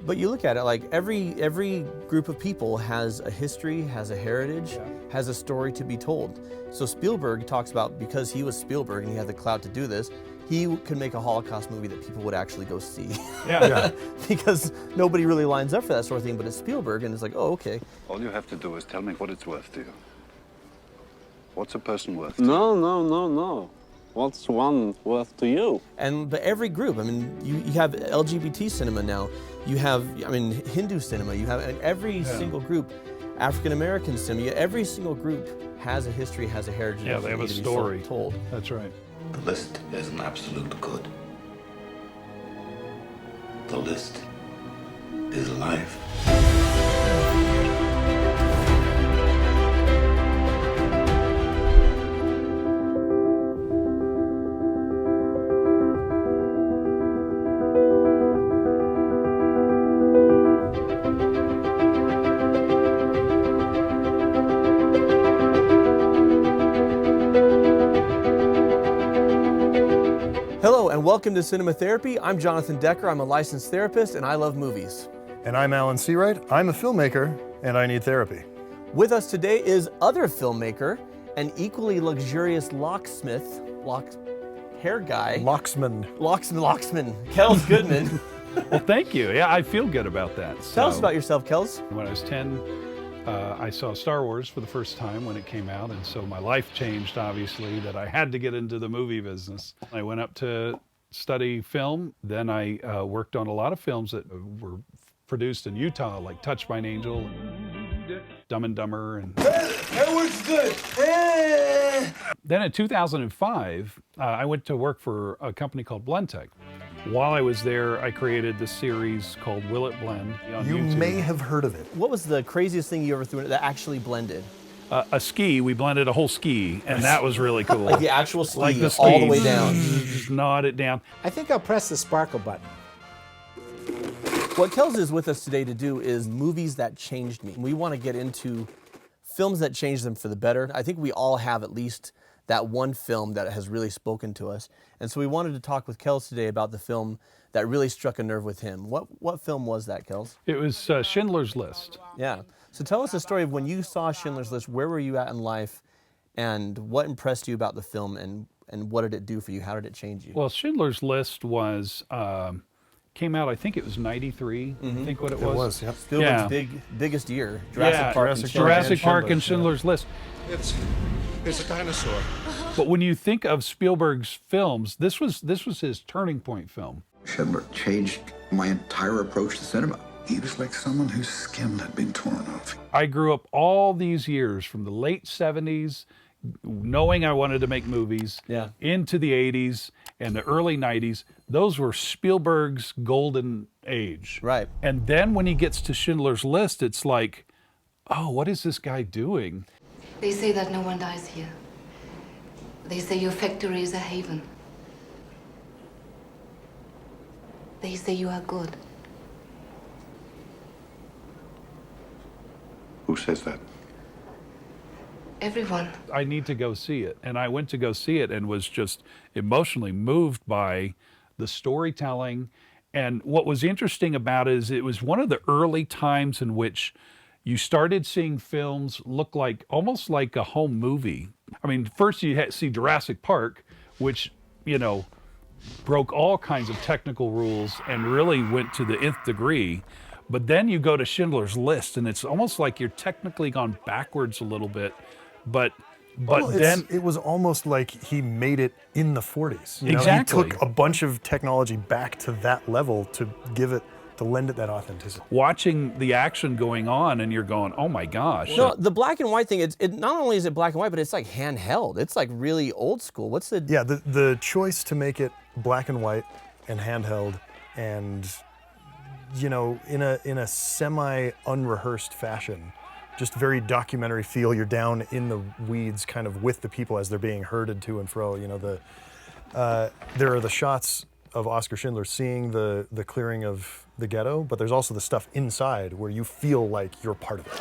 But you look at it like every group of people has a history, has a heritage, has a story to be told. So Spielberg talks about, because he was Spielberg and he had the clout to do this, he could make a Holocaust movie that people would actually go see. Yeah. Because nobody really lines up for that sort of thing, but it's Spielberg, and it's like, oh, okay. All you have to do is tell me what it's worth to you. What's a person worth to you? No. What's one worth to you? But every group, I mean, you have LGBT cinema now, you have, I mean, Hindu cinema, you have every single group, African American cinema, every single group has a history, has a heritage. Yeah, they have a story told. That's right. The list is an absolute good. The list is life. Hello and welcome to Cinema Therapy. I'm Jonathan Decker. I'm a licensed therapist and I love movies. And I'm Alan Seawright. I'm a filmmaker and I need therapy. With us today is other filmmaker, an equally luxurious locksmith, hair guy. Locksman, Kels Goodman. Well, thank you. Yeah, I feel good about that. Tell us about yourself, Kels. When I was 10, I saw Star Wars for the first time when it came out, and so my life changed, obviously, that I had to get into the movie business. I went up to study film. Then I worked on a lot of films that were produced in Utah, like Touched by an Angel, and Dumb and Dumber. And that works good. Then in 2005, I went to work for a company called Blendtec. While I was there, I created this series called Will It Blend on You YouTube. may have heard of it. What was the craziest thing you ever threw in that actually blended? A ski. We blended a whole ski, and that was really cool. Like the actual ski, Like the all the skis. way down. Just gnawed it down. I think I'll press the sparkle button. What Kels is with us today to do is movies that changed me. We want to get into films that changed them for the better. I think we all have at least that one film that has really spoken to us. And so we wanted to talk with Kels today about the film that really struck a nerve with him. What film was that, Kels? It was Schindler's List. Yeah. So tell us the story of when you saw Schindler's List. Where were you at in life, and what impressed you about the film, and what did it do for you? How did it change you? Well, Schindler's List was came out. I think it was '93. I think what it was. It was, yep. Spielberg's biggest year. Jurassic Park and Schindler's List. It's a dinosaur. But when you think of Spielberg's films, this was his turning point film. Schindler changed my entire approach to cinema. He was like someone whose skin had been torn off. I grew up all these years from the late 70s, knowing I wanted to make movies, into the 80s and the early 90s. Those were Spielberg's golden age. Right. And then when he gets to Schindler's List, it's like, oh, what is this guy doing? They say that no one dies here. They say your factory is a haven. They say you are good. Who says that? Everyone. I need to go see it. And I went to go see it and was just emotionally moved by the storytelling. And what was interesting about it is it was one of the early times in which you started seeing films look like almost like a home movie. I mean, first you see Jurassic Park, which, you know, broke all kinds of technical rules and really went to the nth degree. But then you go to Schindler's List, and it's almost like you're technically gone backwards a little bit. But then it was almost like he made it in the 40s. You know, exactly. he took a bunch of technology back to that level to lend it that authenticity. Watching the action going on, and you're going, oh my gosh. No, the black and white thing, it not only is it black and white, but it's like handheld. It's like really old school. What's the... Yeah, the choice to make it black and white and handheld and, you know, in a semi-unrehersed fashion, just very documentary feel. You're down in the weeds kind of with the people as they're being herded to and fro. You know, there are the shots of Oskar Schindler seeing the clearing of the ghetto, but there's also the stuff inside where you feel like you're part of it.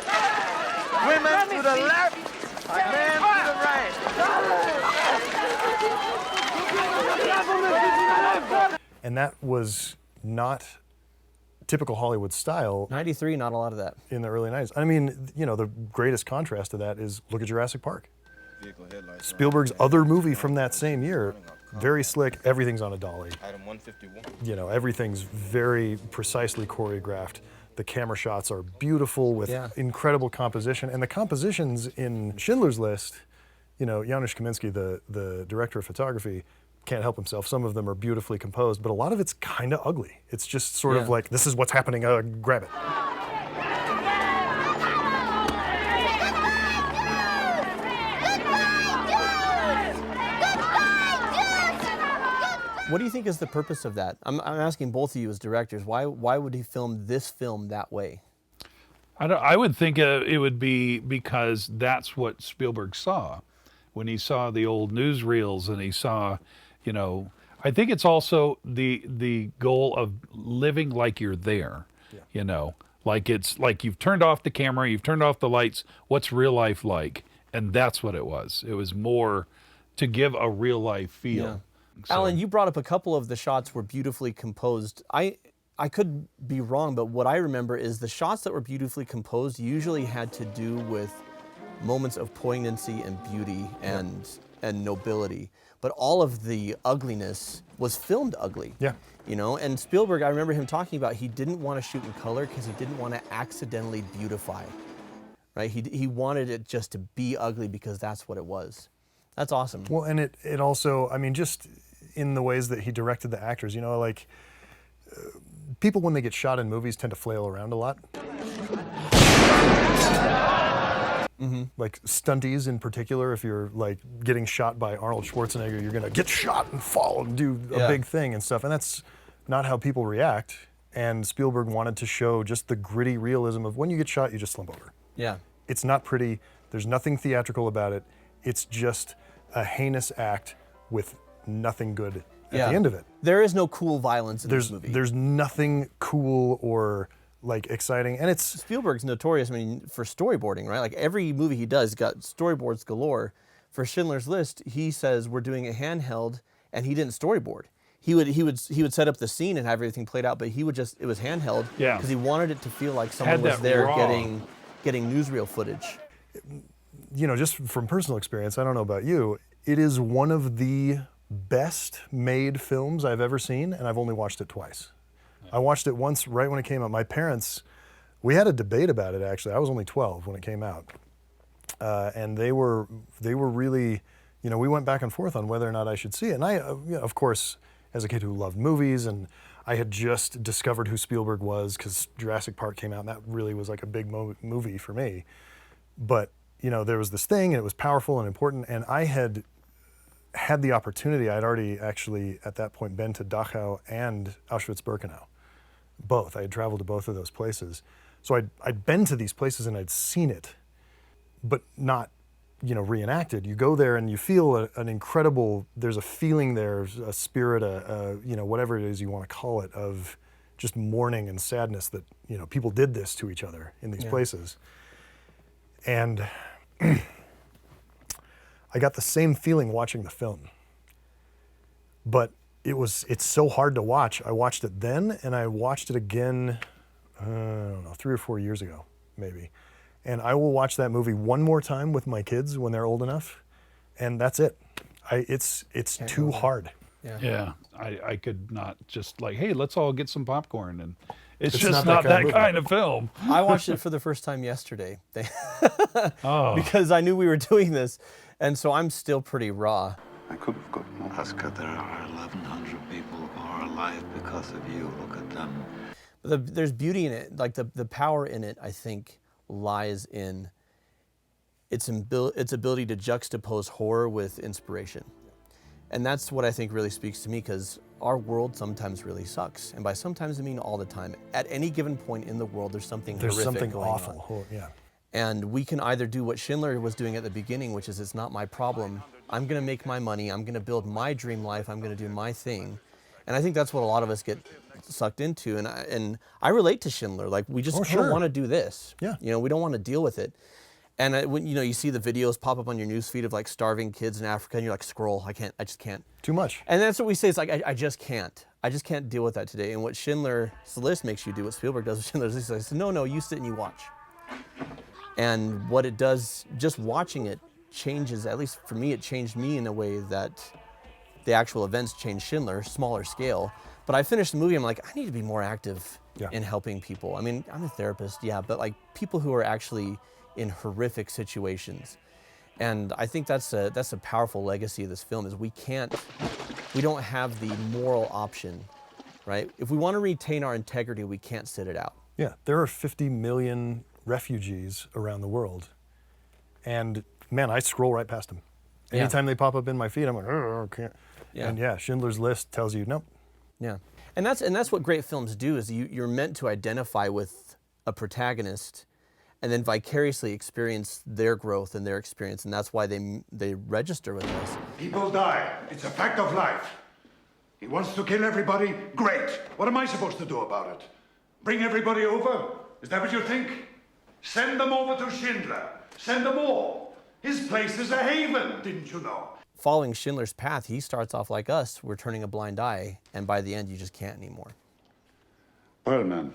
Women to the left, men to the right. And that was not typical Hollywood style 93, not a lot of that. in the early 90s. I mean, you know, the greatest contrast to that is look at Jurassic Park. Spielberg's other movie from that same year, very slick, everything's on a dolly. You know, everything's very precisely choreographed. The camera shots are beautiful with incredible composition. And the compositions in Schindler's List, you know, Janusz Kaminski, the director of photography, can't help himself. Some of them are beautifully composed, but a lot of it's kind of ugly. It's just sort of like, this is what's happening, grab it. What do you think is the purpose of that? I'm asking both of you as directors. Why would he film this film that way? I would think it would be because that's what Spielberg saw when he saw the old newsreels and he saw, you know, I think it's also the goal of living like you're there, you know, like it's like you've turned off the camera, you've turned off the lights. What's real life like? And that's what it was. It was more to give a real life feel. Yeah. So. Alan, you brought up a couple of the shots were beautifully composed. I could be wrong, but what I remember is the shots that were beautifully composed usually had to do with moments of poignancy and beauty and nobility. But all of the ugliness was filmed ugly. Yeah. You know, and Spielberg, I remember him talking about he didn't want to shoot in color because he didn't want to accidentally beautify, right? He wanted it just to be ugly because that's what it was. That's awesome. Well, and it also, I mean, just in the ways that he directed the actors, you know, like people when they get shot in movies tend to flail around a lot. Like stunties in particular, if you're like getting shot by Arnold Schwarzenegger, you're gonna get shot and fall and do a big thing and stuff. And that's not how people react. And Spielberg wanted to show just the gritty realism of when you get shot, you just slump over. Yeah. It's not pretty. There's nothing theatrical about it. It's just a heinous act with nothing good at the end of it. There is no cool violence in this movie. There's nothing cool or like exciting, and it's Spielberg's notorious, I mean, for storyboarding, right? Like every movie he does got storyboards galore. For Schindler's List, he says we're doing a handheld, and he didn't storyboard. He would set up the scene and have everything played out, but it was handheld because he wanted it to feel like someone was there getting newsreel footage. You know, just from personal experience, I don't know about you, it is one of the best made films I've ever seen, and I've only watched it twice. I watched it once right when it came out. My parents, we had a debate about it actually. I was only 12 when it came out. And they were really, you know, we went back and forth on whether or not I should see it. And I, you know, of course, as a kid who loved movies, and I had just discovered who Spielberg was because Jurassic Park came out, and that really was like a big movie for me. But, you know, there was this thing, and it was powerful and important, and I had the opportunity. I'd already actually, at that point, been to Dachau and Auschwitz-Birkenau. Both. I had traveled to both of those places. So I'd been to these places and I'd seen it, but not, you know, reenacted. You go there and you feel an incredible, there's a feeling there, a spirit, you know, whatever it is you want to call it, of just mourning and sadness that, you know, people did this to each other in these places. And I got the same feeling watching the film, but it's so hard to watch. I watched it then, and I watched it again, I don't know, 3 or 4 years ago, maybe. And I will watch that movie one more time with my kids when they're old enough, and that's it. It's too hard. Yeah, I could not just like, hey, let's all get some popcorn, and it's just not that kind of film. I watched it for the first time yesterday because I knew we were doing this, and so I'm still pretty raw. I could have got more. Oscar, there are 1,100 people who are alive because of you. Look at them. But there's beauty in it. Like the power in it, I think, lies in its ability to juxtapose horror with inspiration. And that's what I think really speaks to me, because our world sometimes really sucks. And by sometimes I mean all the time. At any given point in the world, there's something horrific going awful on. Yeah. And we can either do what Schindler was doing at the beginning, which is, it's not my problem. I'm going to make my money. I'm going to build my dream life. I'm going to do my thing. And I think that's what a lot of us get sucked into. And I relate to Schindler. Like, we just don't want to do this. Yeah. You know, we don't want to deal with it. And when, you know, you see the videos pop up on your newsfeed of like starving kids in Africa, and you're like, scroll. I just can't. Too much. And that's what we say. It's like, I just can't. I just can't deal with that today. And what Schindler's List makes you do, what Spielberg does with Schindler's List, is no, you sit and you watch. And what it does, just watching it changes, at least for me, it changed me in a way that the actual events changed Schindler, smaller scale. But I finished the movie, I'm like, I need to be more active in helping people. I mean, I'm a therapist, yeah, but like people who are actually in horrific situations. And I think that's a powerful legacy of this film, is we don't have the moral option, right? If we want to retain our integrity, we can't sit it out. Yeah, there are 50 million refugees around the world. And man, I scroll right past them. Anytime they pop up in my feed, I'm like, oh, can't. Yeah. And yeah, Schindler's List tells you, nope. Yeah, and that's what great films do, is you're meant to identify with a protagonist and then vicariously experience their growth and their experience, and that's why they register with us. People die. It's a fact of life. He wants to kill everybody. Great. What am I supposed to do about it? Bring everybody over? Is that what you think? Send them over to Schindler. Send them all. His place is a haven, didn't you know? Following Schindler's path, he starts off like us. We're turning a blind eye, and by the end, you just can't anymore. Perlman.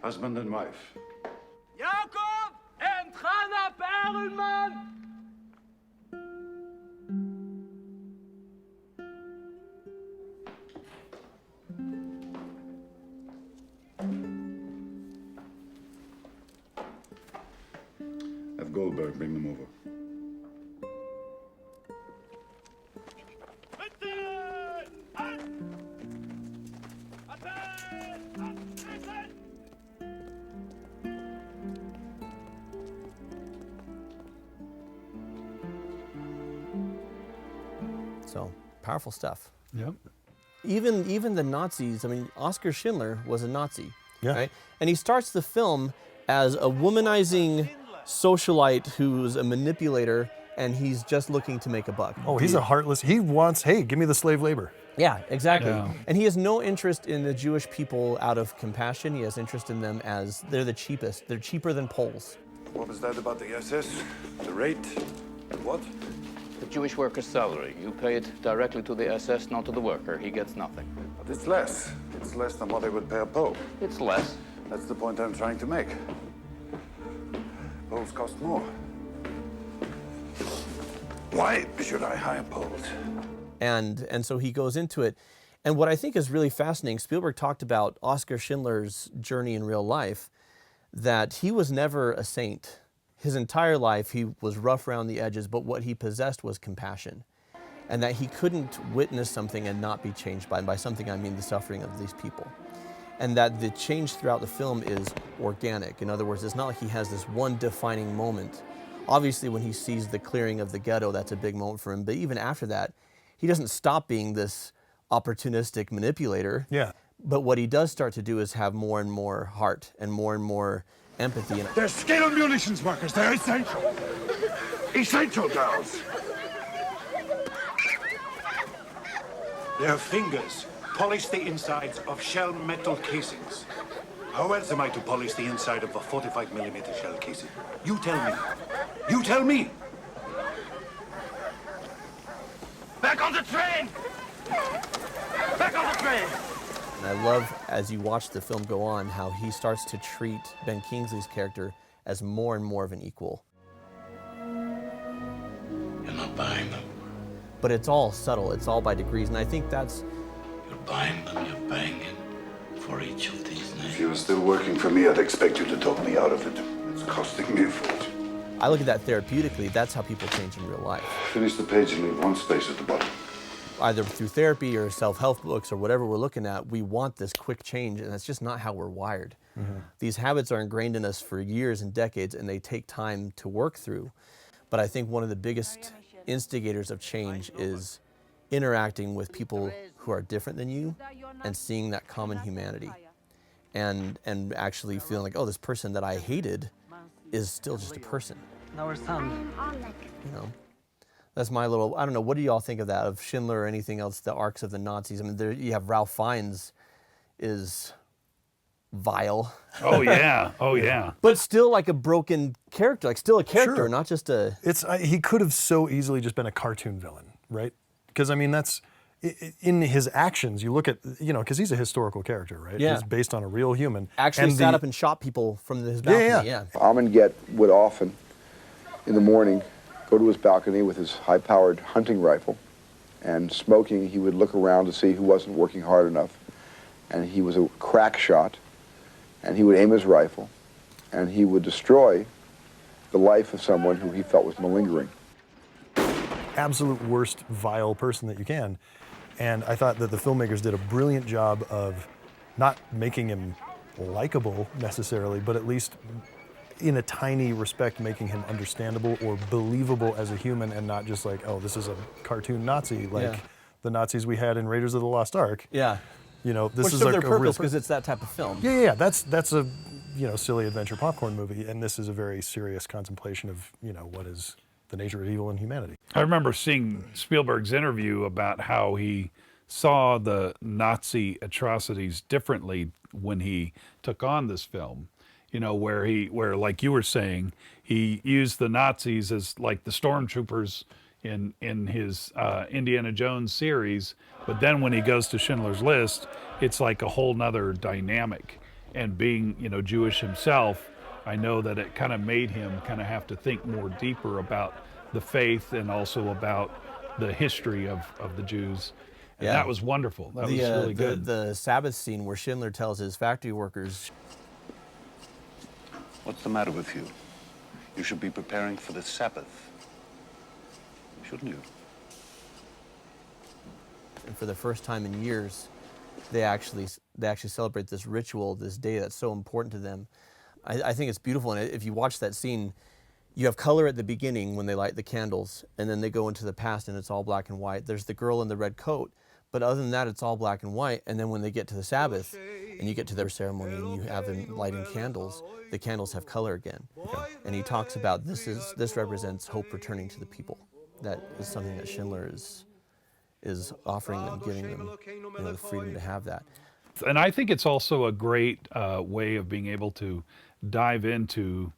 Husband and wife. Jakob and Hannah Perlman! Have Goldberg bring them over. So, powerful stuff. Yep. Even the Nazis, I mean, Oskar Schindler was a Nazi, right? And he starts the film as a womanizing socialite who's a manipulator, and he's just looking to make a buck. Oh, he's a heartless, he wants, hey, give me the slave labor. Yeah, exactly. Yeah. And he has no interest in the Jewish people out of compassion. He has interest in them as they're the cheapest. They're cheaper than Poles. What was that about the SS? The rate? The what? The Jewish worker's salary. You pay it directly to the SS, not to the worker. He gets nothing. But it's less. It's less than what they would pay a Pope. It's less. That's the point I'm trying to make. Poles cost more. Why should I hire Poles? And so he goes into it. And what I think is really fascinating, Spielberg talked about Oskar Schindler's journey in real life, that he was never a saint. His entire life, he was rough around the edges, but what he possessed was compassion. And that he couldn't witness something and not be changed by it. And by something, I mean the suffering of these people. And that the change throughout the film is organic. In other words, it's not like he has this one defining moment. Obviously, when he sees the clearing of the ghetto, that's a big moment for him. But even after that, he doesn't stop being this opportunistic manipulator. Yeah. But what he does start to do is have more and more heart and more empathy. They're skilled munitions workers. They're essential. Essential, girls. Their fingers polish the insides of shell metal casings. How else am I to polish the inside of a 45mm shell casing? You tell me. You tell me. Back on the train! Back on the train! And I love, as you watch the film go on, how he starts to treat Ben Kingsley's character as more and more of an equal. You're not buying them. But it's all subtle, it's all by degrees, and I think that's... You're buying them, you're paying it for each of these names. If you were still working for me, I'd expect you to talk me out of it. It's costing me a fortune. I look at that therapeutically, that's how people change in real life. Finish the page and leave one space at the bottom. Either through therapy or self-help books or whatever we're looking at, we want this quick change, and that's just not how we're wired. Mm-hmm. These habits are ingrained in us for years and decades, and they take time to work through. But I think one of the biggest instigators of change is interacting with people who are different than you and seeing that common humanity. And actually feeling like, oh, this person that I hated is still just a person. Our son. You know? That's my little, I don't know, what do y'all think of that, of Schindler or anything else, the arcs of the Nazis? I mean, there, you have Ralph Fiennes is vile. Oh yeah, oh yeah. But still like a broken character, like still a character, Sure. not just a... He could have so easily just been a cartoon villain, right? Because I mean, that's, in his actions, you look at, you know, because he's a historical character, right? Yeah. He's based on a real human. Actually sat up and shot people from his balcony, yeah. Amanget would often, in the morning, go to his balcony with his high-powered hunting rifle, and smoking, he would look around to see who wasn't working hard enough. And he was a crack shot, and he would aim his rifle, and he would destroy the life of someone who he felt was malingering. Absolute worst, vile person that you can. And I thought that the filmmakers did a brilliant job of not making him likable necessarily, but at least in a tiny respect making him understandable or believable as a human, and not just like, oh, this is a cartoon Nazi like the Nazis we had in Raiders of the Lost Ark. Yeah. You know, this Which is served like their a real purpose because it's that type of film. Yeah, that's a, you know, silly adventure popcorn movie, and this is a very serious contemplation of, you know, what is the nature of evil in humanity. I remember seeing Spielberg's interview about how he saw the Nazi atrocities differently when he took on this film. You know, where like you were saying, he used the Nazis as like the stormtroopers in his Indiana Jones series, but then when he goes to Schindler's List, it's like a whole nother dynamic. And being, you know, Jewish himself, I know that it kind of made him kind of have to think more deeper about the faith and also about the history of the Jews. And that was wonderful. That was really good. The Sabbath scene where Schindler tells his factory workers, What's the matter with you? You should be preparing for the Sabbath. Shouldn't you? and for the first time in years, they actually celebrate this ritual, this day that's so important to them. I think it's beautiful, and if you watch that scene, you have color at the beginning when they light the candles, and then they go into the past and it's all black and white. There's the girl in the red coat, but other than that, it's all black and white. And then when they get to the Sabbath, and you get to their ceremony and you have them lighting candles, the candles have color again. Okay. And he talks about this represents hope returning to the people. That is something that Schindler is offering them, giving them, you know, the freedom to have that. And I think it's also a great way of being able to dive into,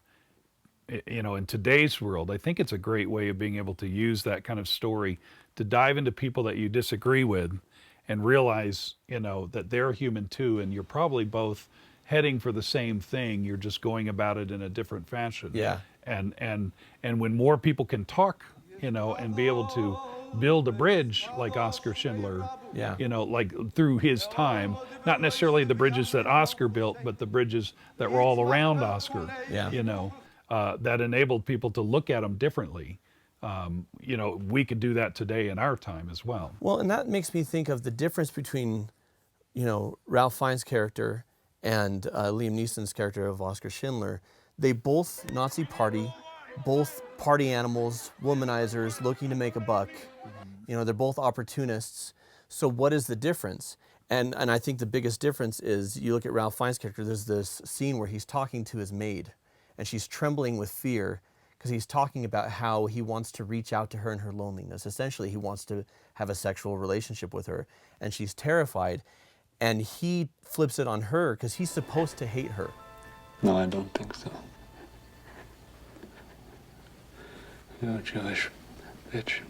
you know, in today's world. I think it's a great way of being able to use that kind of story to dive into people that you disagree with and realize, you know, that they're human too, and you're probably both heading for the same thing. You're just going about it in a different fashion. Yeah. And when more people can talk, you know, and be able to build a bridge like Oskar Schindler, yeah, you know, like through his time, not necessarily the bridges that Oskar built, but the bridges that were all around Oskar, yeah, you know, that enabled people to look at him differently. You know, we could do that today in our time as well. Well, and that makes me think of the difference between, you know, Ralph Fiennes' character and Liam Neeson's character of Oskar Schindler. They both Nazi party, both party animals, womanizers, looking to make a buck. You know, they're both opportunists. So what is the difference? And I think the biggest difference is, you look at Ralph Fiennes' character, there's this scene where he's talking to his maid, and she's trembling with fear because he's talking about how he wants to reach out to her in her loneliness. Essentially, he wants to have a sexual relationship with her, and she's terrified, and he flips it on her because he's supposed to hate her. No, I don't think so. You're a Jewish bitch.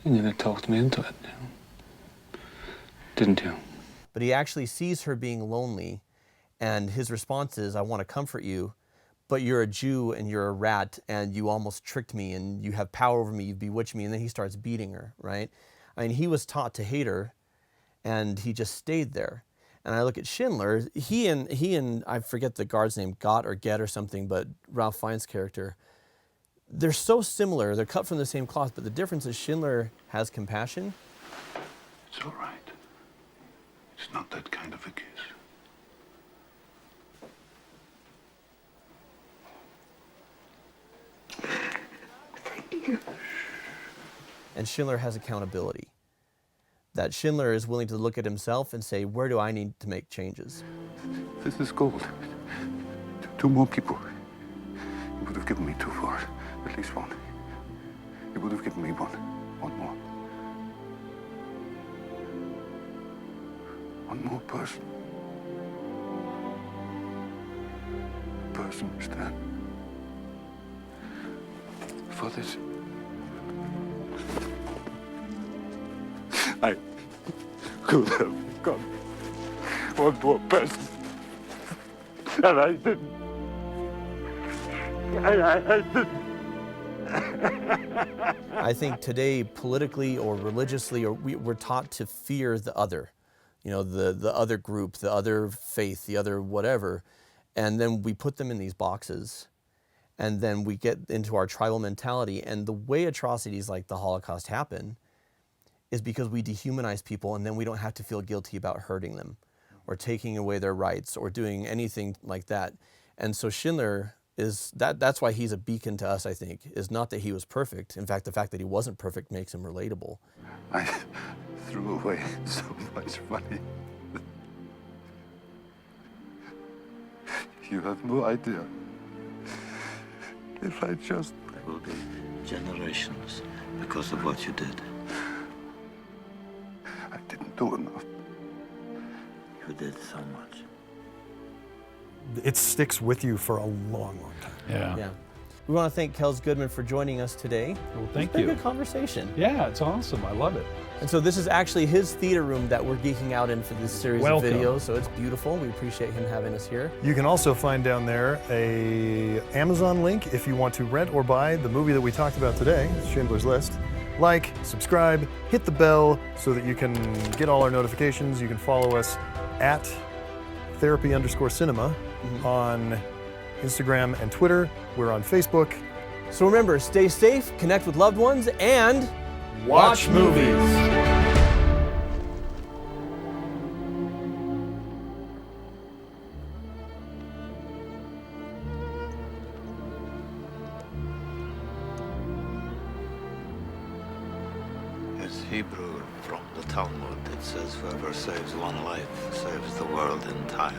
You never talked me into it, you know? Didn't you? But he actually sees her being lonely, and his response is, I want to comfort you, but you're a Jew and you're a rat and you almost tricked me and you have power over me, you've bewitched me, and then he starts beating her, right? I mean, he was taught to hate her, and he just stayed there. And I look at Schindler, he and I forget the guard's name, Gott or Get or something, but Ralph Fiennes' character, they're so similar, they're cut from the same cloth, but the difference is Schindler has compassion. It's all right. It's not that kind of a kiss. And Schindler has accountability. That Schindler is willing to look at himself and say, where do I need to make changes? This is gold. Two more people. You would have given me two for it. At least one. You would have given me one. One more. One more person. A person stand for this. I could have got one more person, and I didn't. I didn't. I think today, politically or religiously, or we're taught to fear the other, you know, the other group, the other faith, the other whatever, and then we put them in these boxes, and then we get into our tribal mentality. And the way atrocities like the Holocaust happen is because we dehumanize people, and then we don't have to feel guilty about hurting them or taking away their rights or doing anything like that. And so Schindler is, that's why he's a beacon to us, I think, is not that he was perfect. In fact, the fact that he wasn't perfect makes him relatable. I threw away so much money. You have no idea. If I just... There will be generations because of what you did. I didn't do enough. You did so much. It sticks with you for a long, long time. Yeah. We want to thank Kels Goodman for joining us today. Well, thank It's been you. a good conversation. Yeah, it's awesome. I love it. And so this is actually his theater room that we're geeking out in for this series Welcome. of videos. So it's beautiful. We appreciate him having us here. You can also find down there a Amazon link if you want to rent or buy the movie that we talked about today, Schindler's List. Like, subscribe, hit the bell so that you can get all our notifications. You can follow us at therapy_cinema on Instagram and Twitter. We're on Facebook. So remember, stay safe, connect with loved ones, and watch movies. It's Hebrew from the Talmud. It says, whoever saves one life saves the world entire.